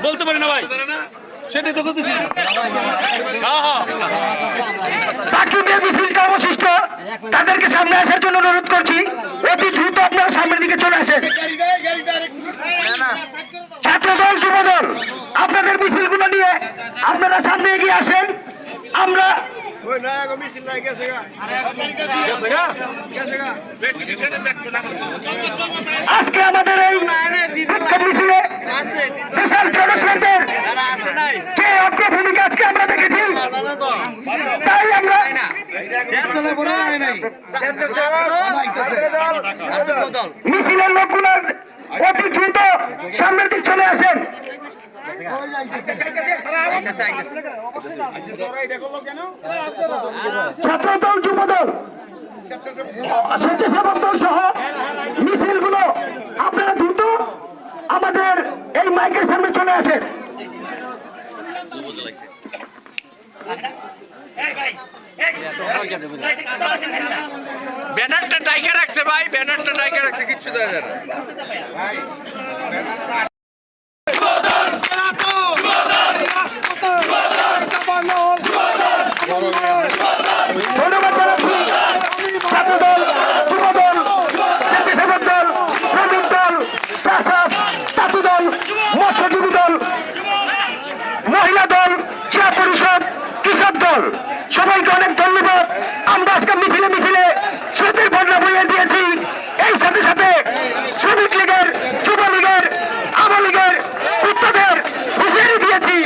বলতে পারি না ভাই, সেটাই তো করতেছি। বাকি যে মিছিলটা অবশিষ্ট তাদেরকে সামনে আসার জন্য অনুরোধ করছি, অতি দ্রুত আপনারা সামনের দিকে চলে আসেন। ছাত্রদল যুবদল আপনাদের মিছিলগুলো নিয়ে আপনারা সামনে এগিয়ে আসেন। আমরা আজকে আমাদের এই মিছিলে বিশাল জনস্রোতের যে অগ্রভূমিকা আজকে আমরা দেখেছি, তাই আমরা মিছিলের লোকগুলো অতি দ্রুত সামনের দিক চলে আসেন। ছাত্রদল যুবদল স্বেচ্ছাসেবক দল সহ মিছিলগুলো আপনারা দ্রুত আমাদের এই মাইকের সামনে চলে আসেন। ব্যানারটা টাইকে রাখছে ভাই, ব্যানারটা টাইকে রাখছে, কিচ্ছু দেওয়া যায় না। ধন্যবাদ জানাচ্ছি ছাত্রদল যুবদল স্বেচ্ছাসেবক দল শ্রমিক দল চাষাস তাঁতি দল মৎস্যজীবী দল মহিলা দল ক্রীড়া পরিষদ কৃষক দল সবাইকে অনেক ধন্যবাদ। আমরা আজকে মিছিলে মিছিলে স্মৃতির বন্যা বইয়ে দিয়েছি। এই সাথে সাথে শ্রমিক লীগের যুবলীগের আওয়ামী লীগের কুত্তাদের হুঁশিয়ারি দিয়েছি।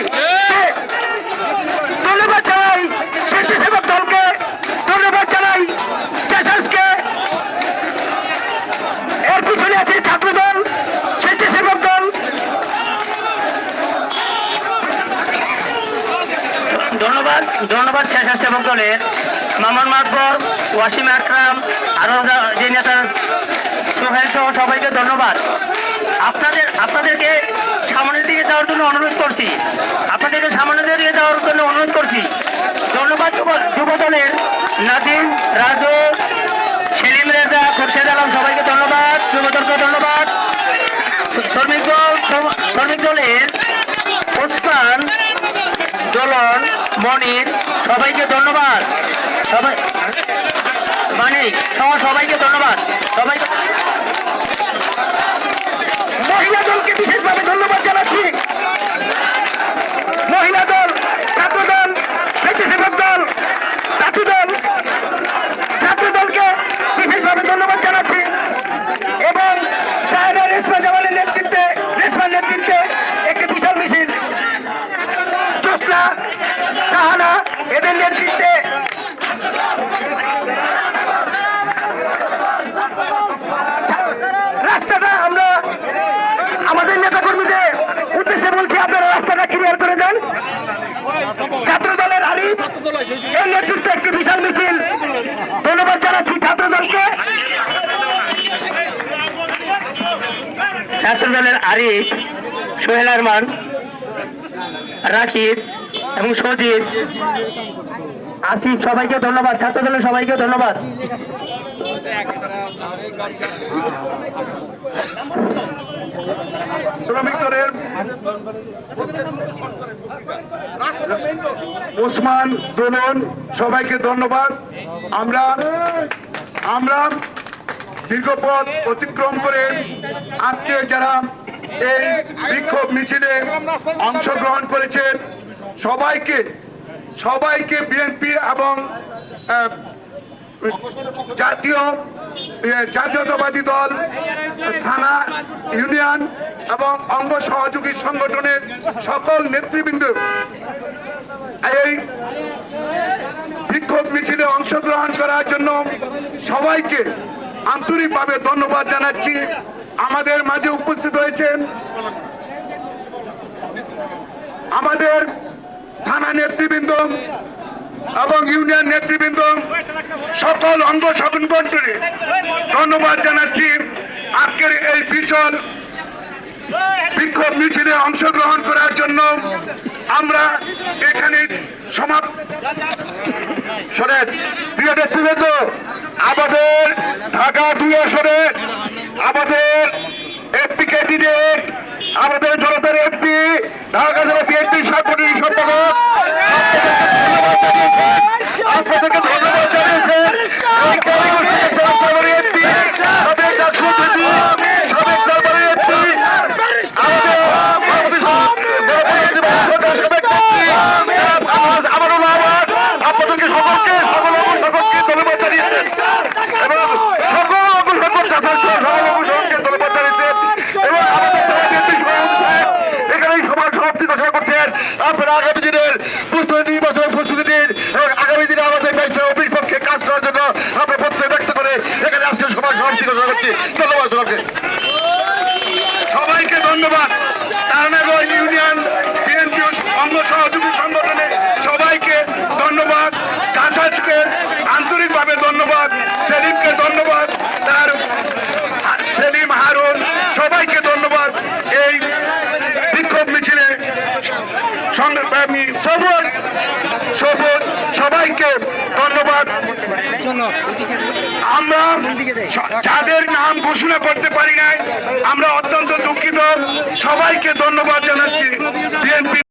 ধন্যবাদ জানাই স্বেচ্ছাসেবক দলকে, ধন্যবাদ জানাই চাষাসকে। এর পিছনে আছে ছাত্রদল স্বেচ্ছাসেবক দল। ধন্যবাদ স্বেচ্ছাসেবক দলের মামুন মাতবর, ওয়াসিম আকরাম, আরো যে নেতা সোহেল সহ সবাইকে ধন্যবাদ। আপনাদেরকে সামনের দিকে যাওয়ার জন্য অনুরোধ করছি, ধন্যবাদ যুবদলের নাদিম, রাজু, সেলিম রেজা, খুরশেদ আলম সবাইকে ধন্যবাদ। যুবদলকে ধন্যবাদ। শ্রমিক দলের ওসমান, দোলন, মনির সবাইকে ধন্যবাদ। মানিক সহ সবাইকে ধন্যবাদ। মহিলা দলকে বিশেষভাবে ধন্যবাদ জানাচ্ছি। মহিলা দল, ছাত্রদল, স্বেচ্ছাসেবক দল, তাঁতি দল, ছাত্রদলকে বিশেষভাবে ধন্যবাদ জানাচ্ছি এবং সাহেবা রেশমা জামানের নেতৃত্বে একটি বিশাল মিছিল, জোসনা, শাহানা এদের নেতৃত্বে রাস্তাটা আমরা আমাদের নেতাকর্মীদের উদ্দেশ্যে বলছি, আপনারা রাস্তাটা ক্লিয়ার করে দেন। ছাত্রদলের আরিফ এর নেতৃত্বে একটি বিশাল মিছিল, ধন্যবাদ জানাচ্ছি ছাত্রদলকে। ছাত্রদলের আরিফ, সোহেল আরমান, রাকিব এবং সজিব, আসিফ সবাইকে ধন্যবাদ। ছাত্রদলের সবাইকে ধন্যবাদ। শ্রমিক দলের ওসমান, দোলন সবাইকে ধন্যবাদ। আমরা দীর্ঘ পথ অতিক্রম করে আজকে যারা এই বিক্ষোভ মিছিলে অংশগ্রহণ করেছেন সবাইকে বিএনপি এবং জাতীয়তাবাদী দল, থানা, ইউনিয়ন এবং অঙ্গ সহযোগী সংগঠনের সকল নেতৃবৃন্দ এই বিক্ষোভ মিছিলে অংশগ্রহণ করার জন্য সবাইকে আন্তরিকভাবে ধন্যবাদ জানাচ্ছি। আমাদের মাঝে উপস্থিত হয়েছেন আমাদের থানা নেতৃবৃন্দ এবং ইউনিয়ন নেতৃবৃন্দ সকল অঙ্গ সংগঠনকে ধন্যবাদ জানাচ্ছি। আজকের এই বিশাল বিক্ষোভ মিছিলে অংশগ্রহণ করার জন্য আমরা এখানে শোনেন প্রিয় নেতৃবৃন্দ, আমাদের ঢাকা 2 আসনে আমাদের এমপি ক্যান্ডিডেট, আমাদের জনতার এমপি, ঢাকা জেলা বিএনপি সাংগঠনিক সম্পাদক আপনাদেরকে ধন্যবাদ জানিয়েছেন। এই কারিগর সাবেক এমপি, সাবেক ডাকসু এমপি, সাবেক দরবারের এমপি, আপনাদেরকে সকলকে সকল অংশগ্রহণকে ধন্যবাদ জানিয়েছেন এবং সকল অংশগ্রহণ সকল অংশগ্রহণকে ধন্যবাদ জানিয়েছেন এবং আমাদের যারা বিএনপি সভাপতি সাহেব এখানেই সবার সমাপ্তি ঘোষণা করছেন। আপনারা আগামী দিনের নির্বাচনের প্রস্তুতি দিন এবং আগামী দিনে আমাদের দেশের অফিস পক্ষে কাজ করার জন্য আমরা প্রত্যয় ব্যক্ত করে এখানে আজকে সবার সমাপ্তি ঘোষণা করছি। ধন্যবাদ সবাইকে, সবাইকে ধন্যবাদ। তারানগর ইউনিয়ন বিএনপি অঙ্গ সহযোগী সংগঠনে সবাইকে ধন্যবাদ, চাষাসকে আন্তরিকভাবে ধন্যবাদ, সেলিমকে ধন্যবাদ, তার সেলিম হারুন সবাইকে ধন্যবাদ। এই বিক্ষোভ মিছিলে সংগ্রামী সবাইকে ধন্যবাদ। আমরা যাদের নাম ঘোষণা করতে পারি নাই আমরা অত্যন্ত দুঃখিত। সবাইকে ধন্যবাদ জানাচ্ছি। বিএনপি